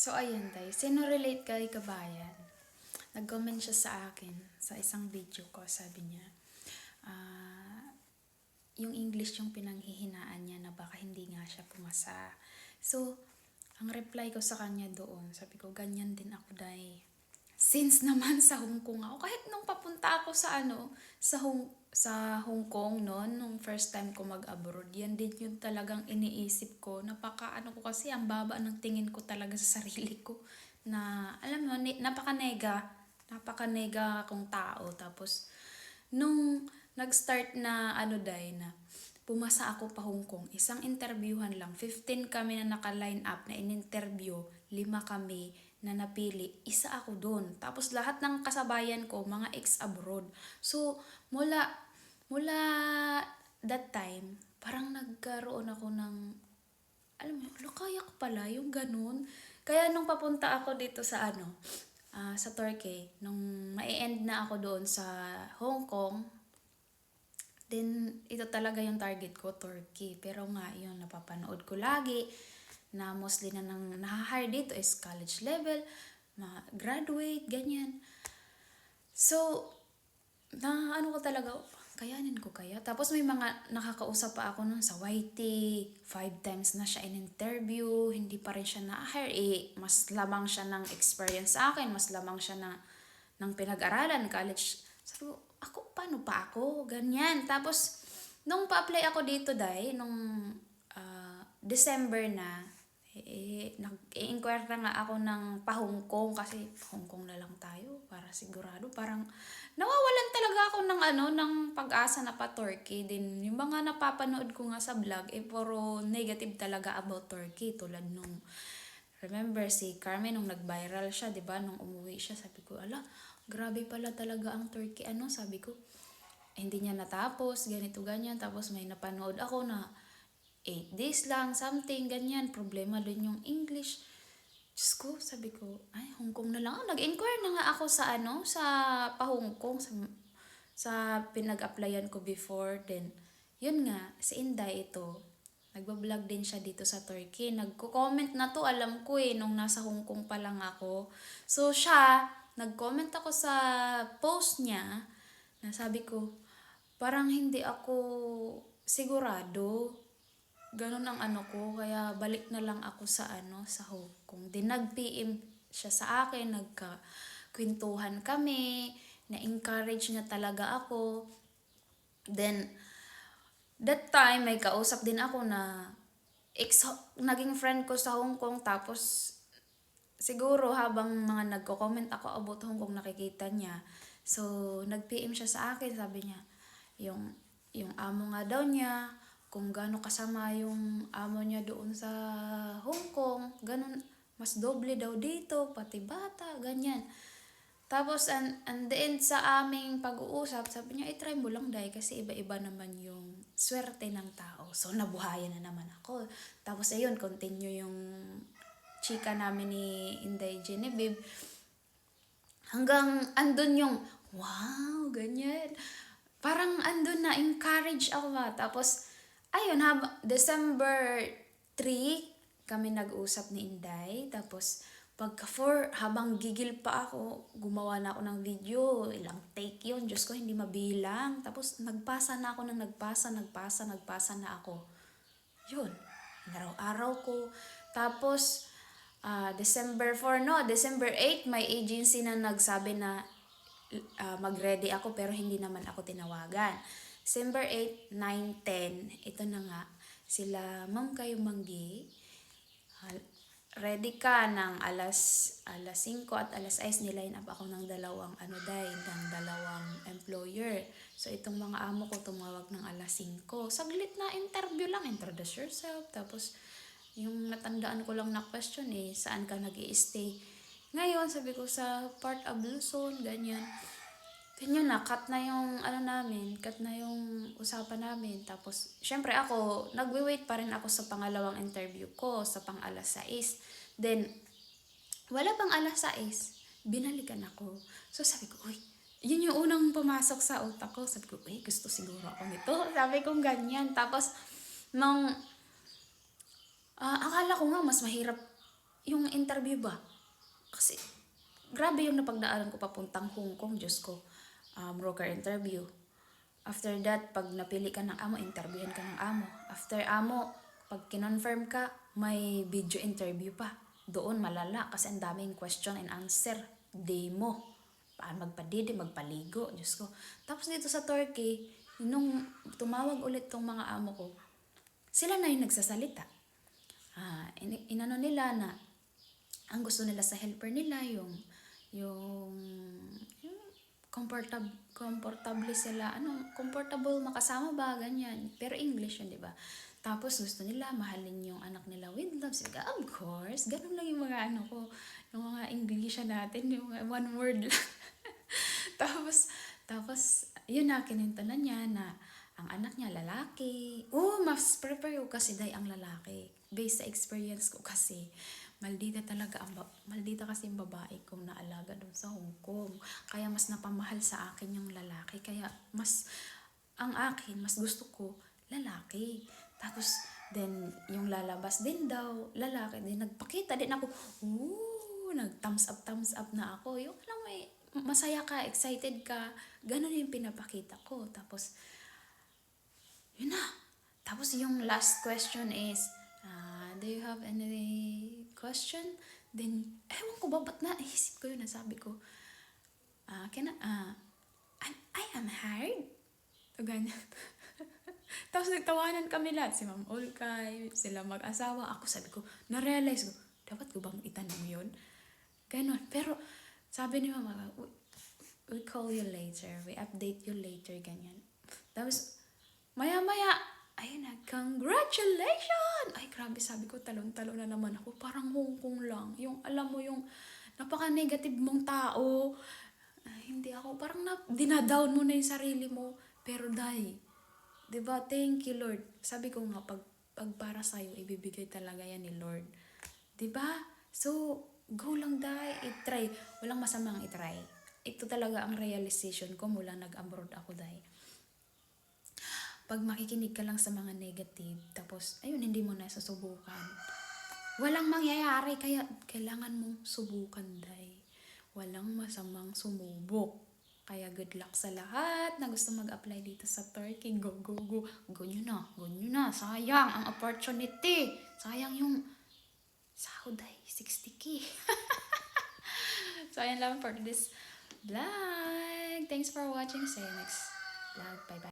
So ayun tay, sino relate kay kabayan? Nag-comment siya sa akin sa isang video ko, sabi niya, ah, yung English yung pinanghihinaan niya na baka hindi nga siya pumasa. So, ang reply ko sa kanya doon, sabi ko, ganyan din ako dahil since naman sa Hong Kong ako, kahit nung papunta ako sa Hong Kong noon, nung first time ko mag-abroad, yan din yung talagang iniisip ko. Ko kasi, ang baba ng tingin ko talaga sa sarili ko. Na, alam mo, napaka-nega akong tao. Tapos, nung nag-start na na pumasa ako pa Hong Kong, isang interviewhan lang, 15 kami na naka-line up na in-interview, 5 kami na napili, isa ako doon. Tapos lahat ng kasabayan ko, mga ex-abroad. So, mula that time, parang nagkaroon ako ng, alam mo, kaya ko pala yung ganun. Kaya nung papunta ako dito sa sa Turkey, nung ma-end na ako doon sa Hong Kong, then ito talaga yung target ko, Turkey. Pero nga, yun, napapanood ko lagi na mostly na nang naha-hire dito is college level, graduate, ganyan. So, na ano ko talaga, kayanin ko kaya. Tapos may mga nakakausap pa ako nun sa YT, 5 times na siya in-interview, hindi pa rin siya na-hire. Mas lamang siya ng experience sa akin, mas lamang siya ng pinag-aralan, college. Sabi ko, paano pa ako? Ganyan. Tapos, nung pa-apply ako dito, nung December na, nag-i-inquire na nga ako ng pa-Hong Kong kasi Hong Kong na lang tayo para sigurado. Parang nawawalan talaga ako ng pag-asa na pa-Turkey. Din yung mga napapanood ko nga sa vlog, puro negative talaga about Turkey. Tulad nung, remember si Carmen nung nag-viral siya, 'di ba? Nung umuwi siya, sabi ko, ala, grabe pala talaga ang Turkey. Sabi ko, hindi niya natapos, ganito, ganyan. Tapos may napanood ako na 8 days lang, something, ganyan. Problema dun yung English. Diyos ko, sabi ko, ay, Hong Kong na lang. Nag-inquire na nga ako sa pa-Hong Kong, sa pinag-applyan ko before. Then, yun nga, si Inday ito, nagbablog din siya dito sa Turkey. Nagko-comment na to, alam ko nung nasa Hong Kong pa lang ako. So, siya, nag-comment ako sa post niya, na sabi ko, parang hindi ako sigurado. Ganun ang ko, kaya balik na lang ako sa Hong Kong. Din nag-PM siya sa akin, nagka-kwentuhan kami, na-encourage niya talaga ako. Then, that time, may kausap din ako na naging friend ko sa Hong Kong, tapos siguro habang mga nagko-comment ako about Hong Kong, nakikita niya. So, nag-PM siya sa akin, sabi niya, yung amo nga daw niya, kung gaano kasama yung amo niya doon sa Hong Kong, ganun, mas doble daw dito, pati bata, ganyan. Tapos, and then sa aming pag-uusap, sabi niya, try mo lang dahil kasi iba-iba naman yung swerte ng tao. So, nabuhayan na naman ako. Tapos, ayun, continue yung chika namin ni Inday Genevieve. Hanggang andun yung, wow, ganyan. Parang andun na, encourage ako ba. Tapos, ayun, December 3, kami nag-usap ni Inday. Tapos, pagka 4, habang gigil pa ako, gumawa na ako ng video. Ilang take yun. Diyos ko, hindi mabilang. Tapos, nagpasa na ako nagpasa na ako. Yun. Araw-araw ko. Tapos, December 8, may agency na nagsabi na mag-ready ako pero hindi naman ako tinawagan. December 8, 9, 10, ito na nga, sila Ma'am Kayo Manggi, ready ka ng alas 5 at alas 6, niline up ako ng dalawang employer. So itong mga amo ko tumawag ng alas 5. Saglit na interview lang, introduce yourself, tapos yung natandaan ko lang na question saan ka nag-i-stay? Ngayon, sabi ko sa part of Luzon, ganyan. Ganyan na, cut na yung cut na yung usapan namin. Tapos, syempre ako, nagwe-wait pa rin ako sa pangalawang interview ko, sa pang alas 6. Then, wala pang alas 6, binalikan ako. So sabi ko, uy, yun yung unang pumasok sa utak ko. Sabi ko, uy, gusto siguro ako nito. Sabi ko ganyan. Tapos, akala ko nga mas mahirap yung interview ba? Kasi, grabe yung napagdaanan ko papuntang Hong Kong, Diyos ko. Broker interview. After that, pag napili ka ng amo, interviewin ka ng amo. After amo, pag kinonfirm ka, may video interview pa. Doon malala kasi ang daming question and answer. Demo. Paano magpadidi, magpaligo, Diyos ko. Tapos dito sa Turkey, nung tumawag ulit tong mga amo ko, sila na yung nagsasalita. Inano nila na ang gusto nila sa helper nila yung comfortable sila, comfortable makasama ba, ganyan. Pero English yun, di ba? Tapos gusto nila mahalin yung anak nila with love. Sabi ka, of course, ganun lang yung mga yung mga English natin, yung mga one word lang. tapos, yun na, kinintanan niya na ang anak niya lalaki. Mas prepare ko kasi dahil ang lalaki. Based sa experience ko kasi, maldita kasi yung babae kong naalaga doon sa Hong Kong. Kaya mas napamahal sa akin yung lalaki. Kaya ang akin, mas gusto ko, lalaki. Tapos, then, yung lalabas din daw, lalaki. Then, nagpakita din ako, nag-thumbs up na ako. Yung alam mo masaya ka, excited ka, ganun yung pinapakita ko. Tapos, yun na. Tapos, yung last question is, do you have any question? Then, ewan ko ba, ba't naisip ko yun? Nasabi ko, I am hired. O ganyan. Tapos nagtawanan kami lahat. Si Ma'am Olkay, sila mag-asawa. Ako sabi ko, na-realize ko, dapat ko bang itanong yun? Ganon. Pero, sabi ni Mama, we call you later. We update you later. Ganyan. Tapos, maya-maya, ayun na, congratulations! Ay, grabe, sabi ko, talon-talon na naman ako. Parang Hong Kong lang. Yung, alam mo, yung napaka-negative mong tao. Hindi ako, parang dinadown mo na yung sarili mo. Pero dahil, diba, thank you, Lord. Sabi ko nga, pag para sa'yo, ibibigay talaga yan ni Lord. Diba? So, go lang dahil, i-try. Walang masamang i-try. Ito talaga ang realization ko mula nag-abroad ako dahil. Pag makikinig ka lang sa mga negative, tapos, ayun, hindi mo na susubukan. Walang mangyayari, kaya kailangan mong subukan, day. Walang masamang sumubok. Kaya good luck sa lahat na gusto mag-apply dito sa Turkey. Go, go, go. Go nyo na. Sayang ang opportunity. Sayang yung sahod, day. 60K. So, ayan lang for this vlog. Thanks for watching. See you next vlog. Bye-bye.